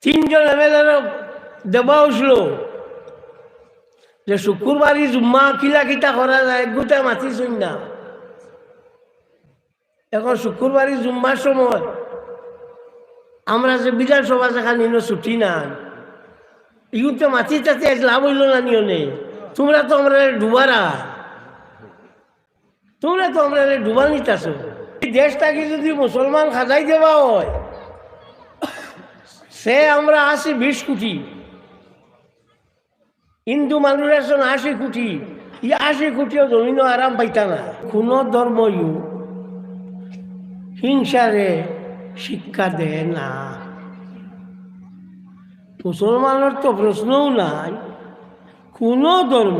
তিনজন এমএলএ দেবা উঠলো যে শুক্রবারই জুম্মা কিলা কিতা করা যায় গোটা মাতি শুন না। এখন শুক্রবারই জুম্মার সময় আমরা যে বিধানসভা যেখানে ছুটি নাই ইগুতে মাতি তাতে লাভ হইল না নিয়নে। তোমরা তো আমরা ডুবারা, তোমরা তো আমরা ডুবা নিতেছ। দেশটাকে যদি মুসলমান খাজাই দেওয়া হয় সে আমরা আছি 20 কোটি, হিন্দু মানুষ আছেন 80 কোটি, 80 কোটিও জমিন আরাম পাইতা না। কোন ধর্মই হিংসারে শিক্ষা দেয় না। মুসলমানের তো প্রশ্নও নাই। কোন ধর্ম,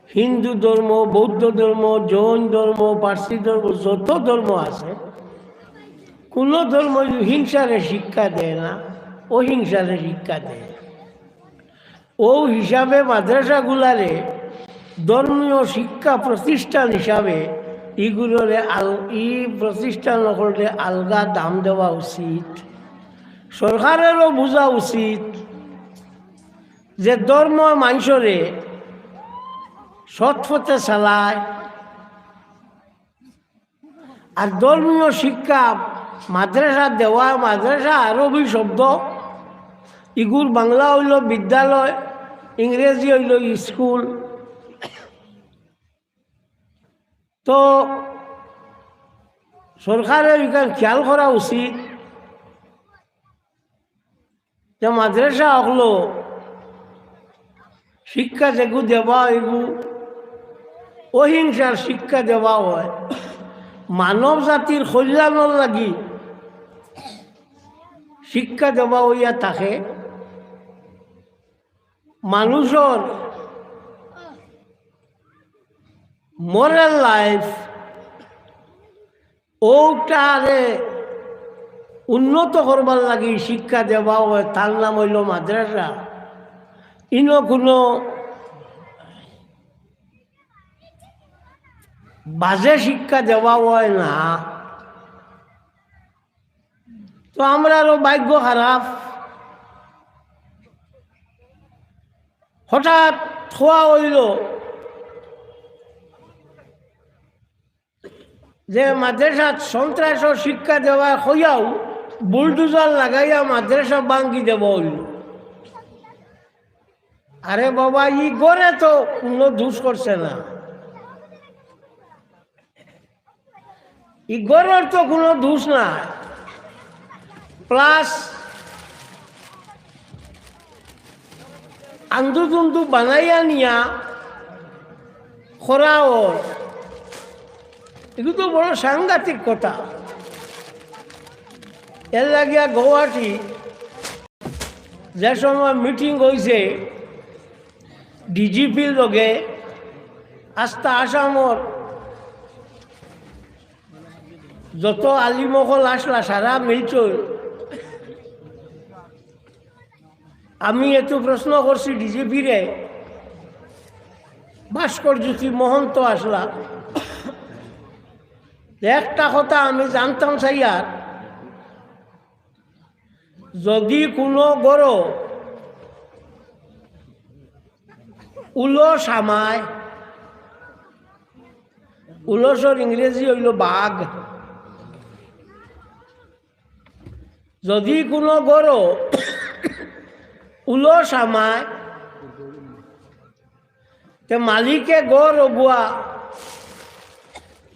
হিন্দু ধর্ম, বৌদ্ধ ধর্ম, জৈন ধর্ম, পার্সি ধর্ম, যত ধর্ম আছে কোন ধর্ম হিংসারে শিক্ষা দেয় না, অহিংসারে শিক্ষা দেয়। ও হিসাবে মাদ্রাসাগুলারে ধর্মীয় শিক্ষা প্রতিষ্ঠান হিসাবে এগুলোরে এই প্রতিষ্ঠানগুলোরে আলগা দাম দেওয়া উচিত। সরকারেরও বোঝা উচিত যে ধর্ম মানুষরে সৎপথে চালায়, আর ধর্মীয় শিক্ষা মাদ্রাসা দেওয়া, মাদ্রাসা আরবি শব্দ, ইগুর বাংলা হইল বিদ্যালয়, ইংরেজি হইল স্কুল। তো সরকারের এখানে খেয়াল করা উচিত যে মাদ্রাসা হলো শিক্ষা যেগু দেওয়া এগু অহিংসার শিক্ষা দেওয়া হয়, মানব জাতির কল্যাণের লাগি শিক্ষা দেওয়া হইয়া থাকে। মানুষের মোরাল লাইফ ওটারে উন্নত করবার লাগি শিক্ষা দেওয়া হয়, তার নাম হইল মাদ্রাসা। ইনো কোনো বাজে শিক্ষা দেওয়া হয় না। তো আমরারও ভাগ্য খারাপ, হঠাৎ খোয়া হইল যে মাদ্রাসাত সন্ত্রাস শিক্ষা দেওয়া হইয়াও বুলডোজার লাগাইয়া মাদ্রাসা ভাঙ্গি দেওয়া হইল। আরে বাবা, ই গড়ে তো কোনো দোষ করছে না, ই গড়ের তো কোনো দোষ না। প্লাস আন্দোলন বানাইয়া নিয়া খরা ওর, এগুলো তো বড় সাংঘাতিক কথা। এর লাগিয়া গৌহাটি যে সময় মিটিং হয়েছে ডিজিপির লগে, আস্তা আসামর যত আলিমকল আসলা সারা মিলছ। আমি এত প্রশ্ন করছি ডিজিপিরে, ভাস্কর জ্যোতি মহন্ত আসলা, একটা কথা আমি জানতাম চাইয়ার, যদি কোনো গড় উলস আমায়, উলসর ইংরেজি হইল বাঘ, যদি কোনো গড় উলস আমায় তে মালিকে গড় অগুয়া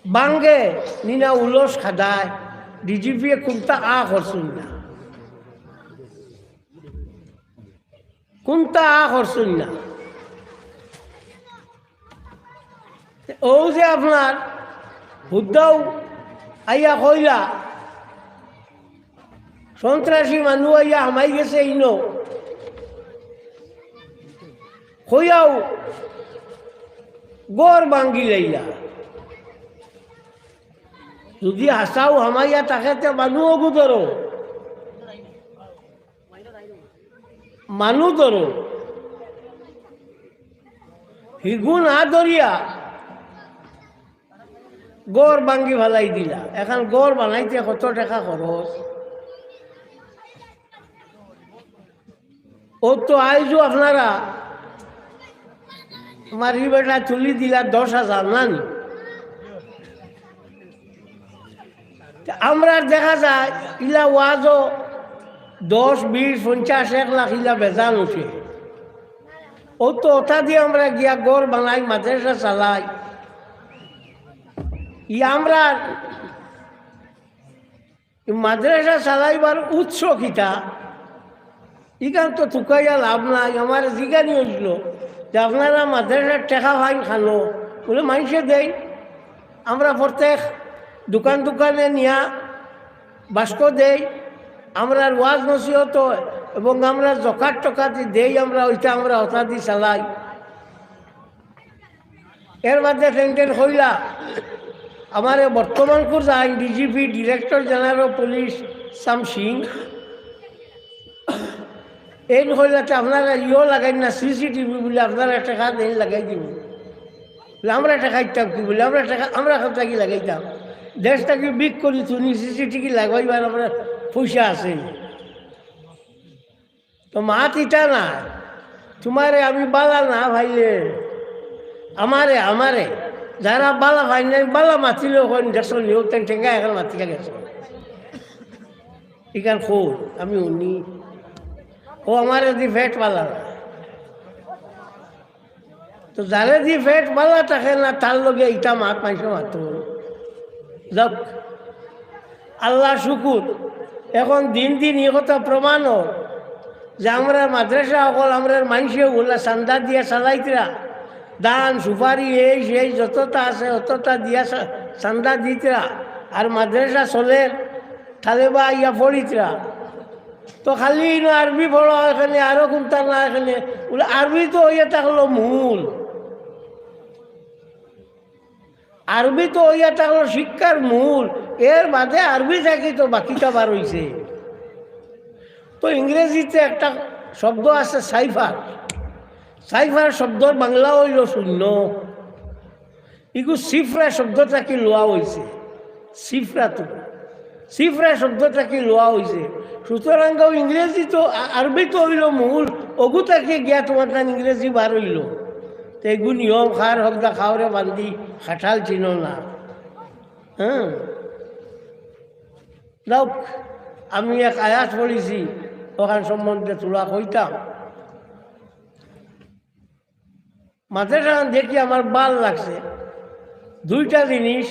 বাঙ্গে নিনা উলস খাদায়। ডিজিপিয়ে কোনটা করছুন না, কোনটা করছুন না। ও যে আপনার হুদ্দাও আইয়া কইলা সন্ত্রাসী মানুষ আইয়া হামাই গেছে ইনো, কইয়াও গড় ভাঙ্গি লাইলা। যদি হাসাও হামাইয়া তাকে মানুষও ধরো, মানুষ ধরো, হিগু না ধরিয়া গড় ভাঙ্গি ফেলাই দিলা। এখন গড় বানাইতে কত টাকা খরচ, ও তো আইজও আপনারা মারি বেটা তুলি দিলা 10,000 নানি আমরা দেখা যায় ইলা ওয়াজও 10, 20, 50, 1 লাখ ইলা বেজান উঠে ও তো ওটা দিয়ে আমরা গিয়া গড় বানাই মাদ্রাসা চালাই আমরা মাদ্রাসা চালাইবার উৎস কিতা ইখান তো থুকাইয়া লাভ নাই আমার জিজ্ঞানি হয়েছিল যে আপনারা মাদ্রাসার টেকা ফাইন খানো বলে মানুষে দেয় আমরা প্রত্যেক দোকানে নিয়া বাস্ক দেই আমরা ওয়াজ নসিহত এবং আমরা জকাত টকাতি দেই আমরা ওইটা আমরা হতা দি চালাই এর মধ্যে টেনটেন হইলা আমার বর্তমান যাই ডিজিপি ডিরেক্টর জেনারেল পুলিশ সাম সিং এই হইলাতে আপনারা লাগাই না সিসিটিভি বলে আপনারা টাকা দেন লাগাই দিব আমরা টাকাইতাম কি বলে আমরা টাকি লাগাইতাম দেশটাকে বিক করি তুমি সিসিটিভি লাগাইবার আমরা পয়সা আছে তো মাত ইটা না তোমারে আমি বালা না ভাইলে আমারে যারা বালা ভাই নাই বালা মাতিলেও দেখছো নিও টেঙ্গা এখন মাতিকা গেছো ইখান খোর আমি উনি ও আমারে দি ফেট বালা না তো যারে দি ফেট বালা থাকে না তার লগে ইটা মাত মাইসো মাত যাক আল্লাহ শুকুর এখন দিন এই কথা প্রমাণ যে আমরা মাদ্রাসা অকল আমরা মানুষে ওগুলা চান্দা দিয়া চালাইতরা দান সুপারি এই সেই যতটা আছে অতটা দিয়া চান্দা দিতরা আর মাদ্রাসা চলে তাহলে বা ইয়া পড়িতরা তো খালি আরবি পড়া এখানে আরো কোনটা না এখানে বলে আরবি তো ইয়ে থাকলো মূল আরবি তো ইয়া থাকলো শিক্ষার মূল এর বাদে আরবি থাকি তো বাকিটা বার হইছে তো ইংরেজিতে একটা শব্দ আছে সাইফার শব্দর বাংলা হইল শূন্য ইগু সিফরা শব্দটা কি লোয়া হয়েছে সিফরা শব্দটা কি লোয়া হয়েছে সুতরাং ইংরেজি তো আরবি তো হইল মূল অগুতাকে গিয়া তোমার তার ইংরেজি বার হইল তো এগু নিয়ম খার হকদা খাওয়ারে বান্ধি খাটাল চিনো না হ্যাঁ যাও আমি এক আয়াত পড়েছি ওখান সম্বন্ধে তোলা কইতাম মাদ্রাসা দেখি আমার ভাল লাগছে দুইটা জিনিস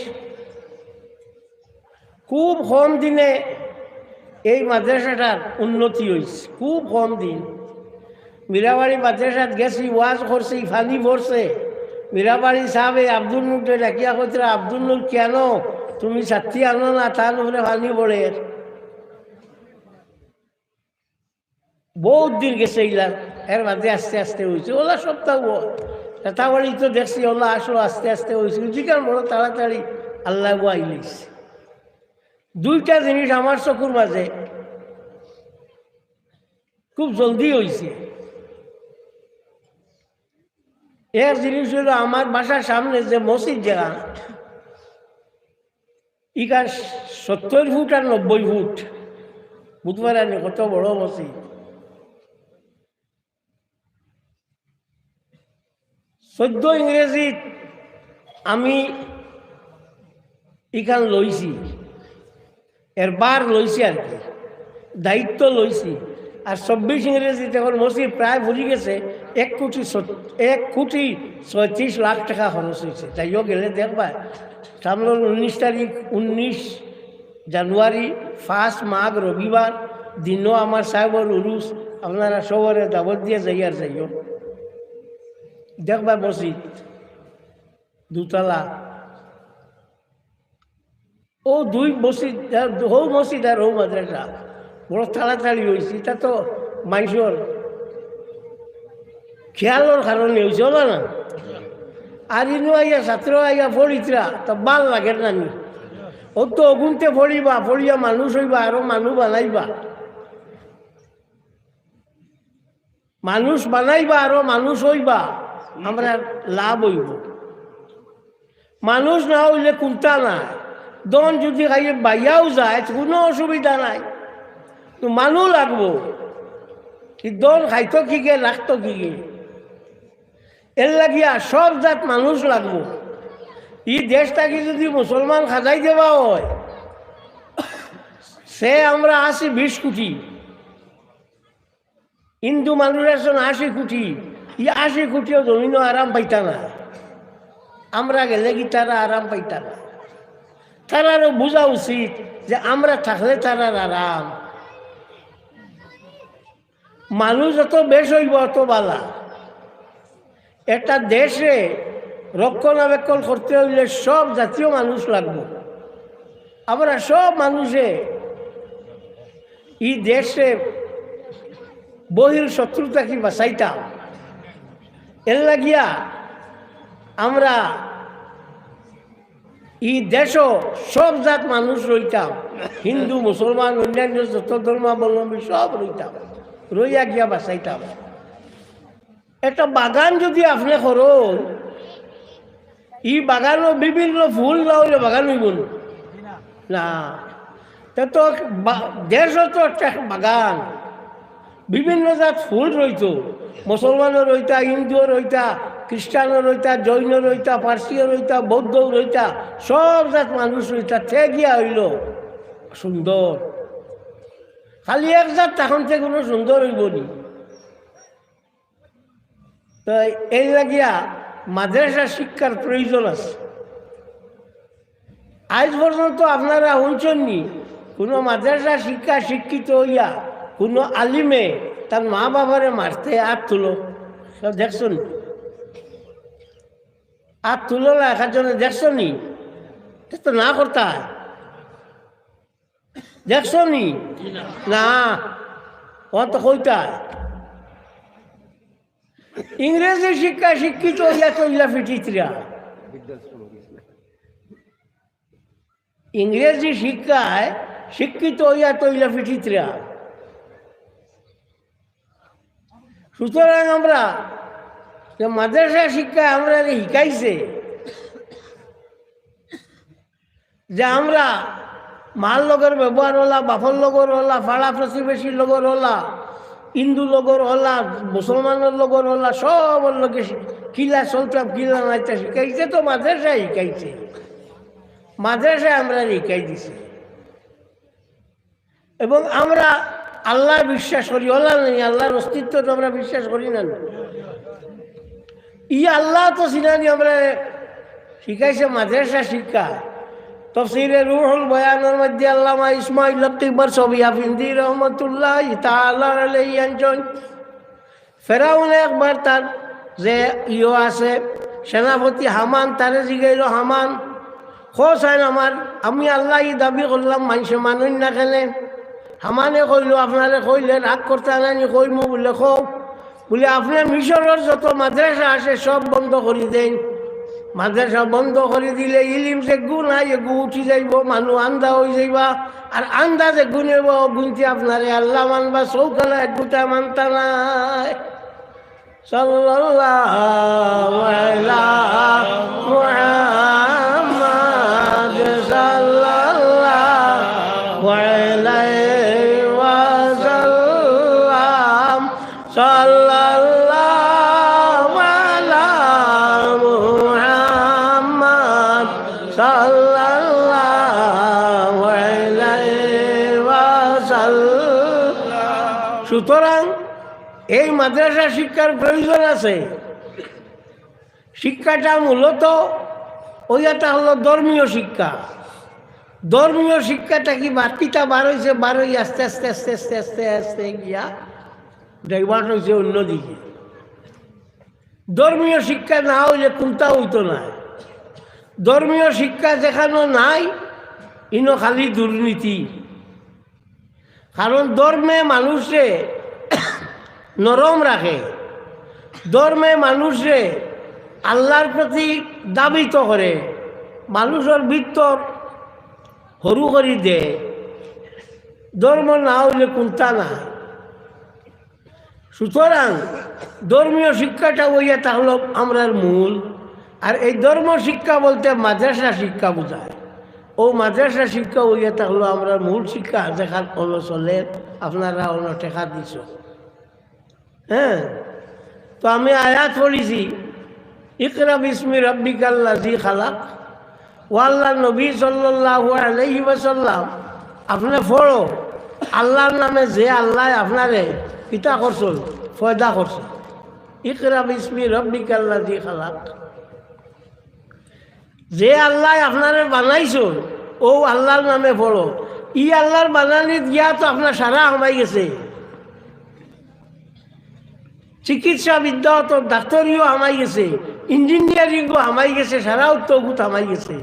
খুব কম দিনে এই মাদ্রাসাটার উন্নতি হয়েছে খুব কম দিন মীরাবাড়ি মাদ্রাসাত গেছি ওয়াজ করছি ফানি পড়ছে মীরাবাড়ি সাহেব আব্দুল নূরকে ডাকিয়া কইতরা আব্দুল নূর কেন তুমি ছাত্রী আনো না তার উপরে ফানি পড়ে বহুত দিন গেছে এইলা এর মাঝে আস্তে আস্তে হয়েছে ওলা সপ্তাহ তাড়াতাড়ি তো দেখছি ওলা আসো আস্তে আস্তে হয়েছে যেখান বড় তাড়াতাড়ি আল্লাহ আইলিস দুইটা জিনিস আমার চকুর মাঝে খুব জলদি হয়েছে এক জিনিস হলো আমার বাসার সামনে যে মসজিদ জায়গা ইকার 70 ফুট আর 90 ফুট বুধবার আনি কত বড় মসজিদ 14 ইংরেজি আমি ইখান লইছি এরবার লইছি আর কি দায়িত্ব লইছি আর 24 ইংরেজিতে এখন মসজিদ প্রায় ভুলি গেছে 1,36 লাখ টাকা খরচ হয়েছে তাইও গেলে দেখবা সামনের 19 তারিখ 19 জানুয়ারি 1 মাঘ রবিবার দিনও আমার সাহেবর উরুস আপনারা সবরে দাবত দিয়ে যাইও দেখবা মসজিদ দুতলা ও দুই মসজিদ হৌ মসজিদ আর হৌ মাদ্রাসা বড় তাড়াতাড়ি হয়েছে এটা তো মানুষের খেয়ালের কারণে হয়েছে হলো না আর ইনু আইয়া ছাত্র আইয়া পড়িতরা তো ভাল লাগে না নি ও তো অগুনতে পড়িয়া মানুষ হইবা আরো মানুষ বানাইবা আরো মানুষ হইবা আমরা লাভ হইব মানুষ না হইলে কোনটা নাই দন যদি খাইয়ে বাইয়াও যায় কোনো অসুবিধা নাই তো মানুষ লাগবো দল খাইতো কি গে রাখতো কি গে এর লাগিয়া সব জাত মানুষ লাগবো এই দেশটাকে যদি মুসলমান খাজাই দেওয়া হয় সে আমরা 20 কোটি হিন্দু মানুষ আছেন 80 কোটি এই 80 কোটিও জমিনও আরাম পাইতা না আমরা গেলে কি তারা আরাম পাইতা না তারারও বোঝা উচিত যে আমরা থাকলে তারার আরাম মানুষ যত বেশ হইব অত বালা একটা দেশে রক্ষণাবেক্ষণ করতে হইলে সব জাতীয় মানুষ লাগবে আমরা সব মানুষে এই দেশে বহির শত্রুতাকে বাঁচাইতাম এর লাগিয়া আমরা এই দেশও সব জাত মানুষ রইতাম হিন্দু মুসলমান অন্যান্য যত ধর্মাবলম্বী সব রইতাম রইয়া গিয়া বাঁচাইতাম একটা বাগান যদি আপনি করুন এই বাগানও বিভিন্ন ফুল না হইলে বাগান হইব না তো দেশও তো একটা বাগান বিভিন্ন জাত ফুল রইত মুসলমানও রইতা হিন্দুও রইতা খ্রিস্টানও রইতা জৈন রইতা পার্সিও রইতা বৌদ্ধও রইতা সব জাত মানুষ রইতা তে গিয়া হইল সুন্দর খালি এক জাত তখন থেকে কোনো সুন্দর হইব নি তো এই লাগিয়া মাদ্রাসা শিক্ষার প্রয়োজন আছে আজ পর্যন্ত আপনারা শুনছেননি কোনো মাদ্রাসা শিক্ষা শিক্ষিত হইয়া কোনো আলিমে তার মা বাবারে মারতে হাত তুলো সব দেখছো নি হাত তুলো না একার জন্য দেখছো নি তো না করতা দেখছো নি না ও তো কইতা ইংরেজি শিক্ষা শিক্ষিত হইয়া তৈলা ফিটিতরা ইংরেজি শিক্ষায় শিক্ষিত হইয়া তৈলা ফিটিতরা সুতরাং আমরা মাদ্রাসা শিক্ষা আমরা শিখাইছে যে আমরা মার লগের ব্যবহার হলা বাপর লগর হলা পাড়া প্রতিবেশীর লগর হলা হিন্দু লগর হলা মুসলমানের লগর হলা সবর লগে কিলা চলতাম কিলা নাইতা শিখাইছে তো মাদ্রাসায় শিখাইছে মাদ্রাসায় আমরা শিখাই দিছে এবং আমরা আল্লাহ বিশ্বাস করি আল্লাহ নেই আল্লাহর অস্তিত্ব তো আমরা বিশ্বাস করি না ই আল্লাহ তো সিনানি আমরা শিখাইছে মাদ্রাসা শিক্ষা তফসিরে রুহুল বয়ানের মধ্যে আল্লামা ইসমাইল লতিফর ছবি হাফিন্দি রহমতুল্লাহ তাআলা আলাইহি আনছেন ফেরাউনে একবার তার যে ইও আছে সেনাপতি হামান তারে জিগাইল হামান খোসাইন আমার আমি আল্লাহ ই দাবি করলাম মানুষে মানুষ না খেলে হামানে কইল আপনারে কইলে রাগ করতে আনানি কইমু বলে খো বলে আপনার মিশরের যত মাদ্রাসা আছে সব বন্ধ করে দেন মাদ্রাসা বন্ধ করে দিলে ইলিম যে গুণ হয় এগু উঠি যাইব মানুষ আন্দা হয়ে যাইবা আর আন্দা যে গুণেব গুনতে আপনারে আল্লাহ মানবা চৌকালা একগুটা মানতা নাই সাল্লাল্লাহু আলা মুহাম্মাদ সাল্লাল্লাহু আলাইহি ওয়াসাল্লাম সাল্লাল্লাহু আলা মুহাম্মাদ সাল্লাল্লাহু আলাইহি ওয়াসাল্লাম সুতরাং এই মাদ্রাসা শিক্ষার প্রয়োজন আছে শিক্ষাটা মূলত ওইটা হলো ধর্মীয় শিক্ষা ধর্মীয় শিক্ষাটা কি বাতিটা বার হয়েছে বার হয়ে আস্তে আস্তে আস্তে আস্তে আস্তে আস্তে গিয়া ডাইভার্ট হয়েছে অন্যদিকে ধর্মীয় শিক্ষা না হইলে কোনটা হইতো না ধর্মীয় শিক্ষা যেখানে নাই ইনো খালি দুর্নীতি কারণ ধর্মে মানুষে নরম রাখে ধর্মে মানুষে আল্লাহর প্রতি দাবিত করে মানুষের ভিতর সরু করে দেয় ধর্ম না হইলে কোনটা না সুতরাং ধর্মীয় শিক্ষাটা ওইয়া তাহলে আমরার মূল আর এই ধর্ম শিক্ষা বলতে মাদ্রাসা শিক্ষা বোঝায় ও মাদ্রাসা শিক্ষা ওইয়া তাহলে আমরার মূল শিক্ষা যেখান চলে আপনারা অন্য টেকা দিছ হ্যাঁ, তো আমি আয়াত পড়েছি, ইকরা বিস্মি রাব্বিকাল্লাযী খালাক। ও আল্লাহ নবী সাল্লাল্লাহু আলাইহি ওয়াসাল্লাম, আপনি পড়ো আল্লাহর নামে যে আল্লাহ আপনারে কিতা করছেন, ফয়দা করছেন। ইকরা বিস্মি রাব্বিকাল্লাযী খালাক, যে আল্লাহ আপনারে বানাইছেন ও আল্লাহর নামে পড়ো। ই আল্লাহর বানানিত গিয়া তো আপনার সারা হামাই গেছে, চিকিৎসা বিদ্যা তো ডাক্তারিও হামাই গেছে, ইঞ্জিনিয়ারিংও হামাই গেছে, সারা উত্তরভূত হামাই গেছে।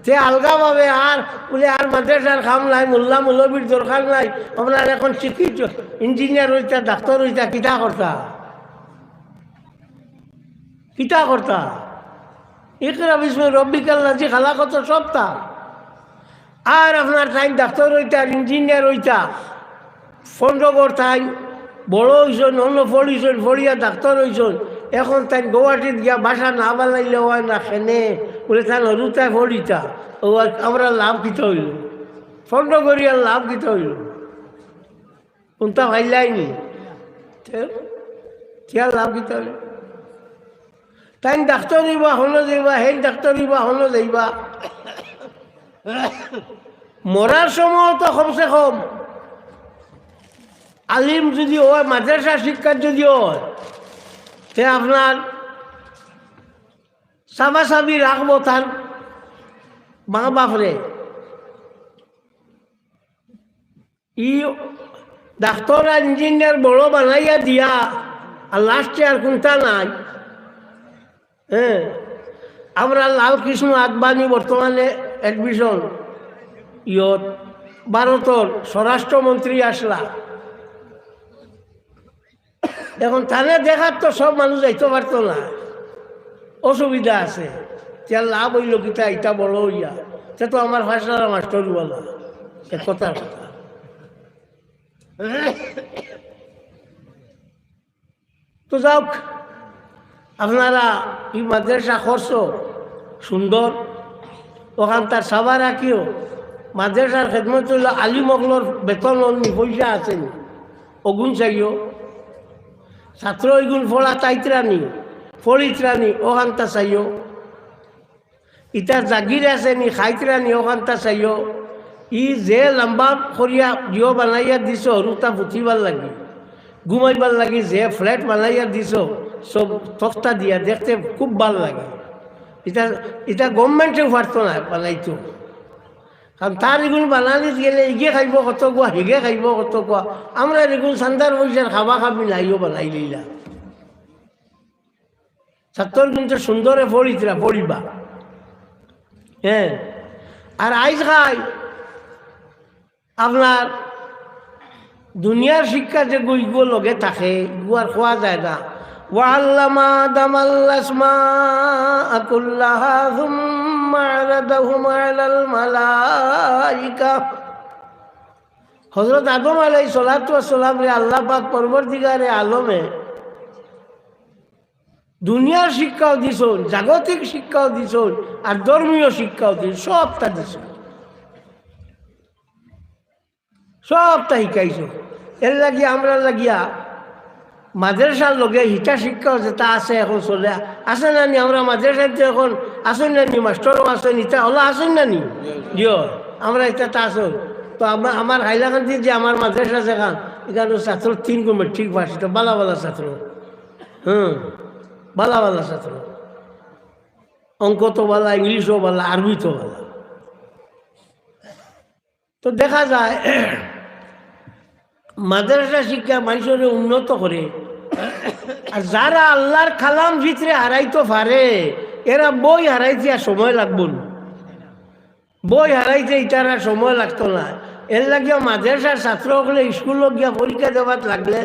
তে আলগাভাবে আর বলে আর মাদ্রাসার কাম নাই, মোল্লা মৌলবীর দরকার নাই, আপনার এখন চিকিৎসা ইঞ্জিনিয়ার হইতা ডাক্তার হইতা কিতা করতা, কিতা করতা। ইকরা বিস্মি রাব্বিকাল্লাযী খালাক তো সবটা। আর আপনার টাইম ডাক্তার হইতা ইঞ্জিনিয়ার হইতা পঞ্চগড় তাই বড় হয়েছেন, অন্য পড়িছেন, পড়িয়া ডাক্তার হয়েছেন। এখন তাই গুয়াহাটিত গিয়া বাসা না বানাইলে হয় না, খেনে বলে তাই হরুতায় পড়িতা। ও আমরা লাভ কিতে হইল, পঞ্চগড়িয়ার লাভ কিতে হইল, কোনটা ভাইলাইনি কিয়া লাভ কিতে হইল। তাই ডাক্তার হইবা হলো যাইবা, হেন ডাক্তার হইবা হলো যাইবা। মরার সময় তো কমসে কম আলিম যদি হয়, মাদ্রাসা শিক্ষার যদি হয়, তে আপনার চাবাচাবি রাখবো তার মা বাপরে। ই ডাক্তার আর ইঞ্জিনিয়ার বড় বানাইয়া দিয়া আর লাস্টে আর কোনটা নাই। হ্যাঁ, আমরা লালকৃষ্ণ আদবানি বর্তমানে এডমিশন ইয়ত ভারতর স্বরাষ্ট্রমন্ত্রী আসলা। এখন তাহলে দেখার তো সব মানুষ যাইতে পারতো না, অসুবিধা আছে। তার লাভ হইল কিতা, এটা বড় হইয়া সে তো আমার ভাষারা মাস্টার বলা এক কথার কথা। তো যাওক, আপনারা এই মাদ্রাসা খরচ সুন্দর, ওখান তার সাবার রাখিও। মাদ্রাসার খেদমত হইল আলিমগলর বেতন অন্য পয়সা আছেন, অগুণ চাইও। ছাত্র এগুন ফলা তাইতরানি ফলিতরানি ওখানটা চাইও। ইটার জাগির আছে নি খাইতরানি ওখানটা চাইও। ই যে লম্বা করিয়া জিও বানাইয়া দিছ হরুতা পুথিবার লাগি, ঘুমাইবার লাগি, যে ফ্ল্যাট বানাইয়া দিছ সব তক্তা দিয়া দেখতে খুব ভাল লাগে। এটা গভর্নমেন্টেও পারতো না বানাইতো, কারণ তার এগুলো বানানি গেলে ইগে খাইব কত কোয়া, হিগে খাইব কত কোয়া। আমরা এগুলো সান্দার পয়সার খাবা খাবি নাইও বানাই লইলা। ছাত্র কিন্তু সুন্দরে পড়িতরা পড়িবা। হ্যাঁ, আর আইজ খাই আপনার দুনিয়ার শিক্ষা যে গুইগুলো লগে থাকে গুয়ার খোয়া যায় না। وعلم آدم الأسماء كلها ثم عرضهم على الملائكة। হযরত আদম আলাইহিস সালাতু ওয়াস সালাম রে আল্লাহ পাক পরবর্তীকারে আলমে দুনিয়ার শিক্ষাও দিছেন, জাগতিক শিক্ষাও দিছেন, আর ধর্মীয় শিক্ষাও দিছেন, সবটা দিছেন, সবটা শিখাইছ। এর লাগিয়া আমরা লাগিয়া মাদ্রাসার লগে হিতা শিক্ষা যেটা আছে এখন চলে আছে না নি? আমরা মাদ্রাসাতে এখন আসেন না নি? মাস্টারও আসেন, ইটা হলো আসেন না নি? জিও আমরা এটা আসুন। তো আমার হাইলাকান্দি যে আমার মাদ্রাসা যেখান, এখানে ছাত্র 3 গুণ ঠিক পাস, এটা বালা বালা ছাত্র। বালা বালা ছাত্র, অঙ্ক তো বালা, ইংলিশও বালা, আরবি তো বালা। তো দেখা যায় মাদ্রাসা শিক্ষা মানুষের উন্নত করে। আর যারা আল্লাহর কালাম ভিতরে হারাইতে পারে, এরা বই হারাইতে আর সময় লাগবো না, বই হারাইতে ইটার আর সময় লাগতো না। এর লাগিয়া মাদ্রাসার ছাত্র হলে স্কুল গিয়া পরীক্ষা দেওয়ার লাগলে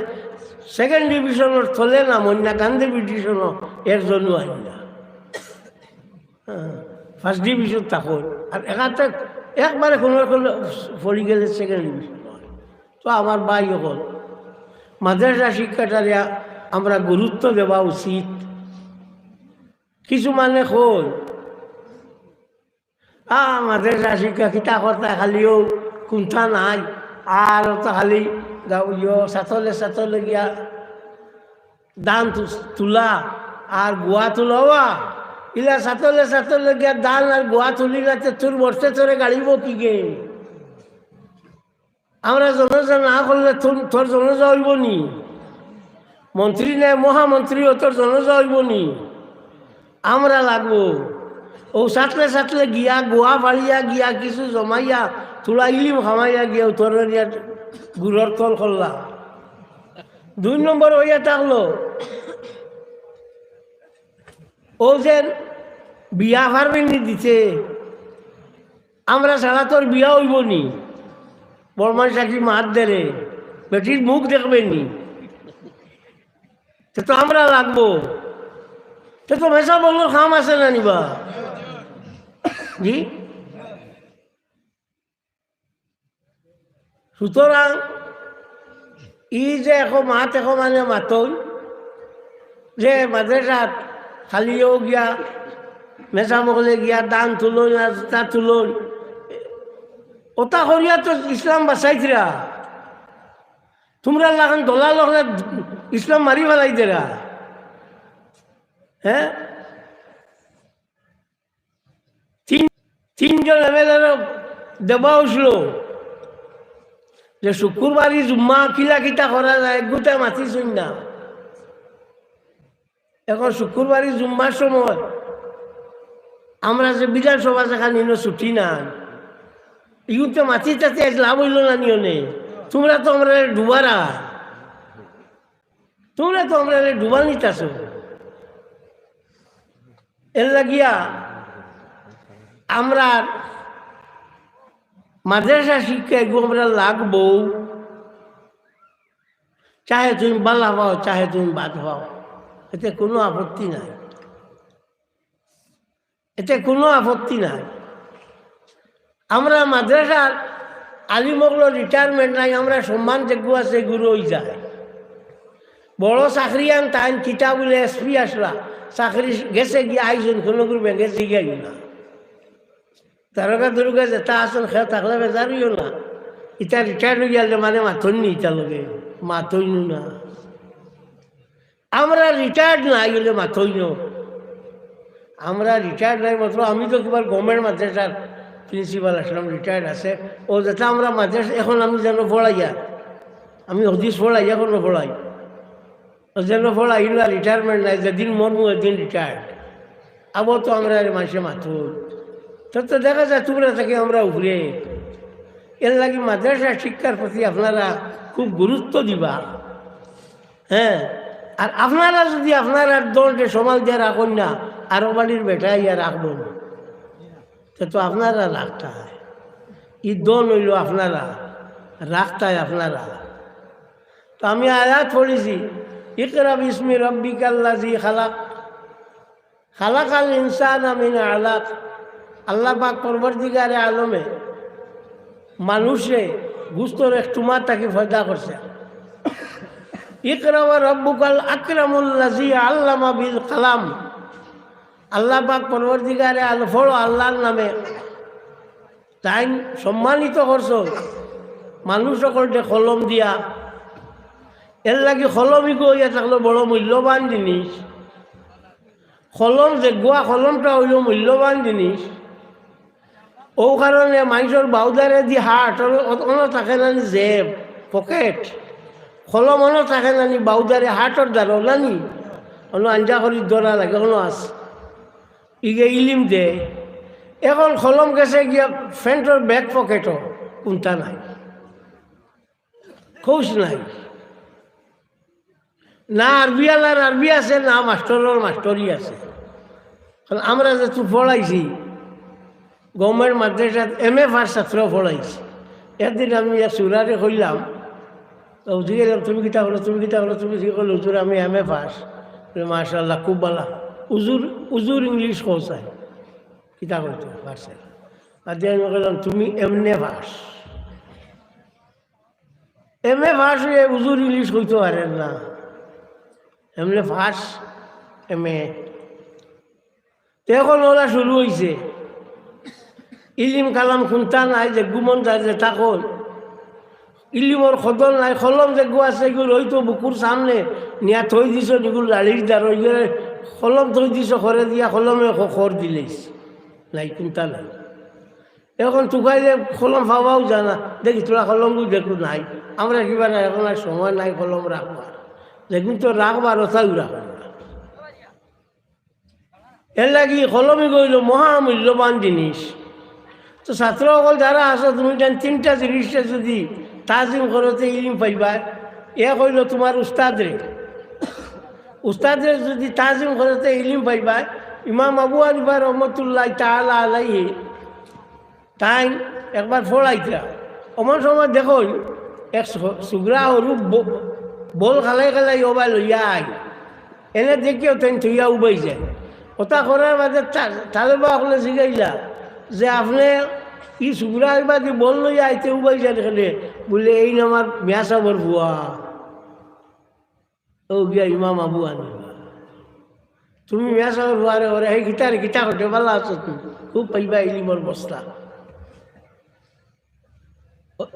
2nd ডিভিশনের থলে না মন্যা গান্ধী ডিভিশনও এর জন্য আই না, 1st ডিভিশন থাকুন। আর এখানে একবারে কোনো পড়ি গেলে 2nd ডিভিশন। তো আমার ভাই হল মাদ্রাসা শিক্ষাটারে আমরা গুরুত্ব দেওয়া উচিত। কিছু মানে হল মাদ্রাসা শিক্ষা কিতা কথা খালিও কোনটা নাই, আর তো খালি ছাত্রলে গিয়া দান তোলা আর গোয়া তোলাওয়া ইলা সাতলে সাতলে গিয়া দান আর গোয়া তুলি না তোর বসতে তোরে গাড়িব কি গে আমরা জনজা না করলে তোর জনজা হইব নি মন্ত্রী নাই মহামন্ত্রীও তোর জনজা হইব নি আমরা লাগবো ও সাতলে সাতলে গিয়া গোয়া ফাড়িয়া গিয়া কিছু জমাইয়া তোলা ইলিম খামাইয়া গিয়া তোর গুড়র তল করলা 2 নম্বর হইয়া থাকলো ও যে বিয়া ফারবেনি দিতে আমরা ছাড়া তোর বিয়া হইব নি বর্মান চাকরি মাত দেরে বেটির মুখ দেখবেনি তো আমরা লাগবো তো মেসা বললো খাম আছে না নিবা জি সুতরাং ই যে এখন মাত এখন মানে মাতই যে মাদ্রাসাত খালিও গিয়া মেসা মকলে গিয়া দান তুলন তা তুলন ওটা করিয়া তো ইসলাম বাঁচাইছিরা তোমরা লাগান দোলা লখলে ইসলাম মারি ফেলাই দেরা হ্যাঁ 3 জন এমএলএর দেবা উঠলো যে শুক্রবারই জুম্মা কিলা কিতা করা যায় গোটা মাতি শুন না এখন শুক্রবারই জুম্মার সময় আমরা যে বিধানসভা যেখানে ছুটি না ইউতে মাতি তাতে লাভ হইল না নিয়নে তোমরা তো আমরা ডুবারা ডুবা নিতাছ এর লাগিয়া আমরা মাদ্রাসা শিক্ষা আমরা লাগবো চাহে তুমি বালা পাও চাহে তুমি বাদ পাও এতে কোনো আপত্তি নাই আমরা মাদ্রাসার আলিমগুলো রিটায়ারমেন্ট নাই আমরা সম্মান যোগ্য আছে গুরু হয়ে যায় বড় চাকরি আন তাইন কিতা বলে এসপি আসলা চাকরি গেছে গিয়ে আইজন কোনো গুরু ব্যাংকে জিগাই না তারকা দুর্গা যেটা আসল খেয়ে থাকলে বেজারিও না ইটা রিটায়ার হয়ে গেলে মানে মাথন নি ইটা লগে মাথইনু না আমরা রিটায়ার্ড নাই গেলে মাথইন আমরা রিটায়ার্ড নাই মাত্র আমি তো কিবার গভর্নমেন্ট মাদ্রাসার প্রিন্সিপাল আসলাম রিটায়ার্ড আছে ও যেটা আমরা মাদ্রাসা এখন আমি যেন পড়াইয়া আমি হদিস পড়াই এখনো পড়াই যেন পড়াই না রিটায়ারমেন্ট নাই যেদিন মরমু একদিন রিটায়ার্ড আবার তো আমরা মানুষে মাথুর তো দেখা যায় তোমরা থেকে আমরা উপরে এর লাগে মাদ্রাসা শিক্ষার প্রতি আপনারা খুব গুরুত্ব দিবা হ্যাঁ আর আপনারা যদি আপনারা দলকে সমাজ দিয়ে রাখুন না আরো বাড়ির বেটা ইয়া রাখবো না তো আপনারা রাখতে হয় ই দল হইল আপনারা রাখতে হয় আপনারা তো আমি আয়াত পড়েছি ইকরা বিসমি রাব্বিকাল্লাযী খালাক খালাকাল ইনসানা মিন আলাক আল্লাহ পাক পরবর্তীকারে আলমে মানুষে গুস্তর এক টুমা তাকে ফয়দা করছে ইকরা ওয়া রাব্বুকাল আকরামুল্লাযী আল্লামা বিল কালাম আল্লাহ পাক পরবর্তীকারে ফলো আল্লাহর নামে তাই সম্মানিত করছো মানুষ সকলকে কলম দিয়া এর লাগে কলমই গিয়া থাকলো বড় মূল্যবান জিনিস কলম যে গোয়া কলমটা হইল মূল্যবান জিনিস ও কারণে মানুষের বাউদারে দি হাট অনো থাকে না জেব পকেট কলম অনো থাকে না বাউদারে হাটর দ্বারা নানি অন্য আঞ্জা করি দরা লাগে অন্য আস ইগে ইলিম দে এখন কলম গেছে গিয়া ফ্যান্টর ব্যাক পকেটও কোনটা নাই খোঁজ নাই না আরবিয়ালার আরবি আছে না মাস্টরের মাস্টরই আছে আমরা যে তুই পড়াইছি গভর্নমেন্ট মাদ্রাসাত MA পাস ছাত্র পড়াইছি একদিন আমি সুরারে কইলাম উঠে গেলাম তুমি কিতা হলো তুমি কি করলো হুজুর আমি MA পাস মাশাআল্লাহ খুব ভালো উজুর ইংলিশ কৌসাই কিতা করতো পারছে আর দিয়ে আমি বললাম তুমি MA পাস MA পাস হয়ে উজুর ইংলিশ কইতে পারেন না MA পাস MA এখন ওরা শুরু হয়েছে ইলিম কালাম খুনতা নাই যে গুমন যায় যে তখন ইলিমর খদল নাই, কলম যেগু আছে এগুলো হয়তো বুকুর সামনে নিয়া থই দিছ, এগুলো লাড়ির দ্বার ওই কলম থই দিছ, ঘরে দিয়া কলমে খর দিলেইস নাই, কোনটা নাই। এখন টুকাইলে কলম পাওয়াও জানা, দেখি তোরা কলমগুলো দেখু নাই, আমরা কিবা না এখন আর সময় নাই কলম রাখবার, দেখুন তো রাখবার ওথাও রাখবার। এর লাগি কলমে গইল মহামূল্যবান জিনিস। তো ছাত্রসকল যারা আছো, তুমি তিনটা জিনিসটা যদি তাজিম করতে ইলিম পাইবা, এ কইল তোমার উস্তাদরে, উস্তাদরে যদি তাজিম করতে ইলিম পাইবা। ইমাম আবু হানিফা রহমতুল্লাহ তাআলা আলাইহি তাই একবার ফোড়াইতা, অমন সময় দেখো এক সুগ্রা হরু বল খালাই খালাই ওবা লইয়া আই, এনে দেখিও তেন থইয়া উবাই যায়। ওটা করার বাদে তালেবা সকলে জিগাইলা যে আপনি ই সুগ্রা হইবা কি বল লইয়া আইতে উবাই যায় দেখলে, বলে এই আমার মিয়া সাবর ভুয়া, ও গিয়া ইমাম আবু হানিফা, তুমি মিয়া সাবর ভুয়ারে ওরে সেই গীতারে গীতা ঘটে ভালো আছো, তুমি খুব পাইবা ইলিমর বস্তা।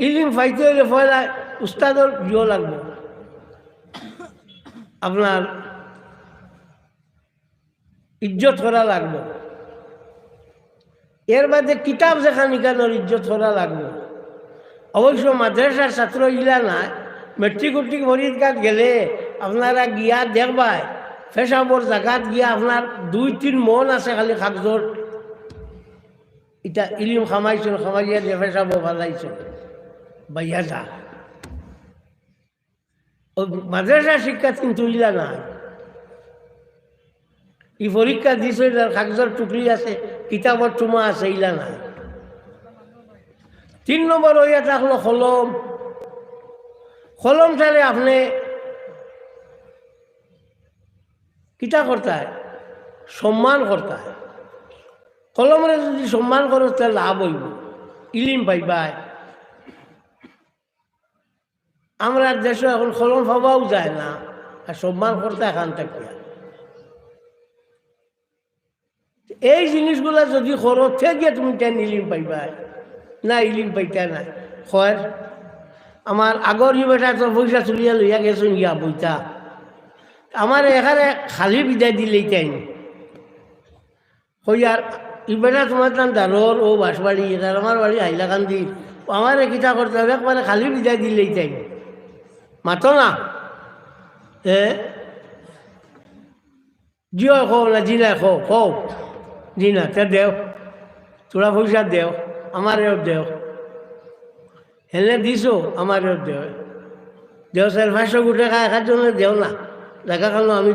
ইলিম পাইতে হইলে পয়লা উস্তাদর ইয়ে লাগবে, আপনার ইজ্জত করা লাগবে। এর বাদে কিতাব যেখান ইখানোর ইজ্জত করা লাগবে। অবশ্য মাদ্রাসার ছাত্র ইলা না, মেট্রিক উট্রিক ভরিত গাত গেলে আপনারা গিয়া দেখবাই পেশাবর জাগাত গিয়া আপনার 2-3 মন আছে খালি কাগজর, এটা ইলিম খামাইছিল, খামাইয়া দিয়ে পেশাব ভালাইছিল বাইয়া যা। মাদ্রাসার শিক্ষা কিন্তু ইলা না, ই পরীক্ষা দিছে কাগজের টুকরি আছে, কিতাবর চুমা আছে, ইলা না। 3 নম্বর হইয়া থাকলো কলম। কলম ছাড়ে আপনি কিতা করতে হয়, সম্মান করতে হয়। কলমরে যদি সম্মান করো তাহলে লাভ হইব, ইলিম পাইবাই। আমরা দেশে এখন কলম পাওয়াও যায় না, আর সম্মান করতে এখান থেকে। এই জিনিসগুলা যদি করো থেকে তুমি কেন ইলিম পাইবাই না, ইলিম পাইতে না। হয় আমার আগর ই বেটা তোর পয়সা চলিয়া লইয়া গেছেন ইয়া বইতা, আমার এখানে খালি বিদায় দিলেই তাই হইয়ার ই বেটা তোমার নাম দারোর ও বাঁশবাড়ি, এটার আমার বাড়ি হাইলাকান্দি, আমার কিতা করতে হবে, একবারে খালি বিদায় দিলেই তাই মাতো না। জিও খো না জি না খো জি না, তে দেও তোরা পয়সা দেও, আমারেও দেও, হেলে দিছো আমারেও দেও, দেও 400-500 টাকা একার জন্য দেও না, দেখা গেল আমি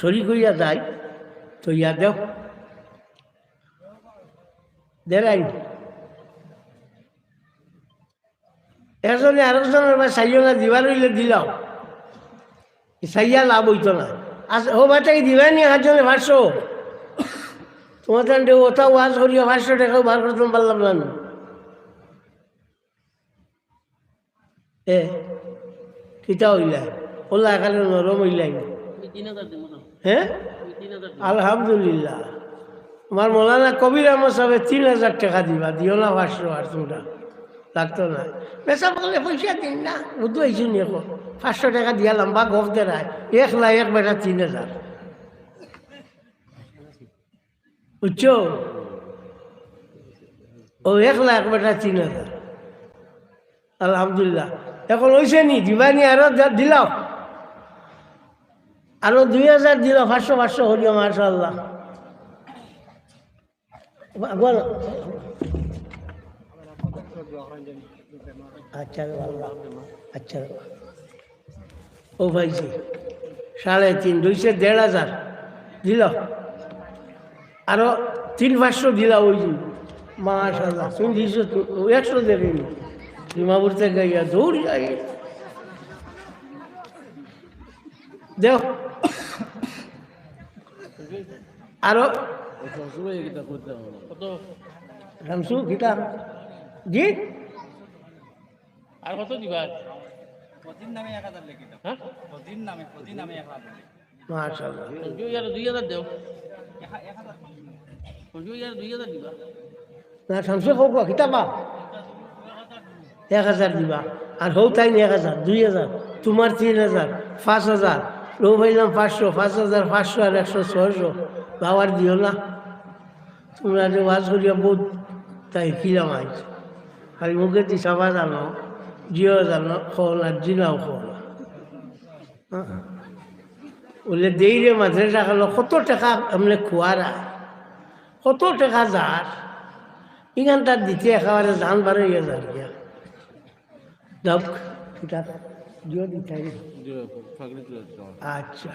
শরীর করিয়া যাই তো ইয়া দেও দেরাই। একজনে আরেকজনের বা সাইয়া না দিবার হইলে দিলাম, সাইয়া লাভ হইতো না। আচ্ছা ও বাটাকে দিবাই নি 500, তোমার তাহলে ওটা ওয়াজ করিয়া 500 টাকাও বার করতে পারলাম না। কিতা হইলা ওলা এখানে নরম হইলাই। হ্যাঁ আলহামদুলিল্লাহ, আমার মৌলানা কবির আহমদ সাহেব 3000 টাকা দিবা, দিও না 500 আর তোমরা লাগতো না। পেশা বললে পয়সা দিন না, বুধু হয়েছি নি এখন 500 টাকা দিয়া লম্বা গফ দেয় 1 লাখ 1 বেটা 3000, বুঝছো? ও 1 লাখ বেটা 3000, আলহামদুলিল্লাহ। এখন হয়েছে নি দিবানি, আরো দিলাম, আরো 2000 দিল, 500 হলিও মাশাআল্লাহ। আচ্ছা আচ্ছা ও ভাইজি 3.5 200 1,500 দিল, আরো 300-500 দিলা ওই মাশাআল্লাহ। তুমি দিছো 100 দেবে ডিমাপুর থেকে গাইয়া দৌড় যাই দেও। আরো শামসু গীতা জি আর কত দিবা? মাশাআল্লাহ 2000 দেও না শামসু হোক কিতাবা 1000 দিবা আর হৌ তাই 1000 2000 তোমার 3000 5000 লো ভাইলাম 500 5500 আর 100 600 বাবার দিও না তোমরা যে ওয়াজ করিয়া বহুত তাই কিলাম আজ খালি মুখে দি সবা জানো জিও জানো খোল আর জিনাও খোল বলে দেই রে মাদ্রাসা খালো কত টাকা এমনি খোয়ারা কত টাকা যার ইখান তার দিতে একেবারে জান বারো ইয়ে যার গিয়া যাক এটা জিও দিতে আচ্ছা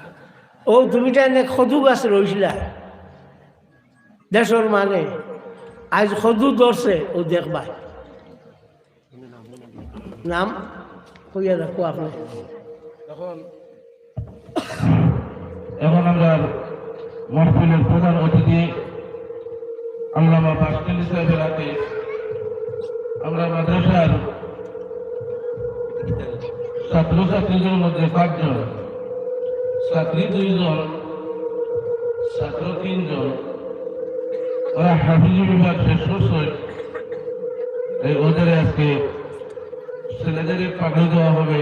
ও তুমি তো এনে খদু গাছ রইছিলা দেশর মানে আজ খদু ধরছে ও দেখবা নাম কইয়া দেখো আপনি এখন আমরা মাহফিলের প্রধান অতিথি আল্লামা বাসকালী সাহেবের হাতে আমরা মাদ্রাসার ছাত্রছাত্রীদের মধ্যে 5 জন, ছাত্রী 2 জন, ছাত্র 3 জন, ওরা হাফিজি বিভাগ শেষ করছে। ওদের আজকে ছেলেদের পাগড়ি দেওয়া হবে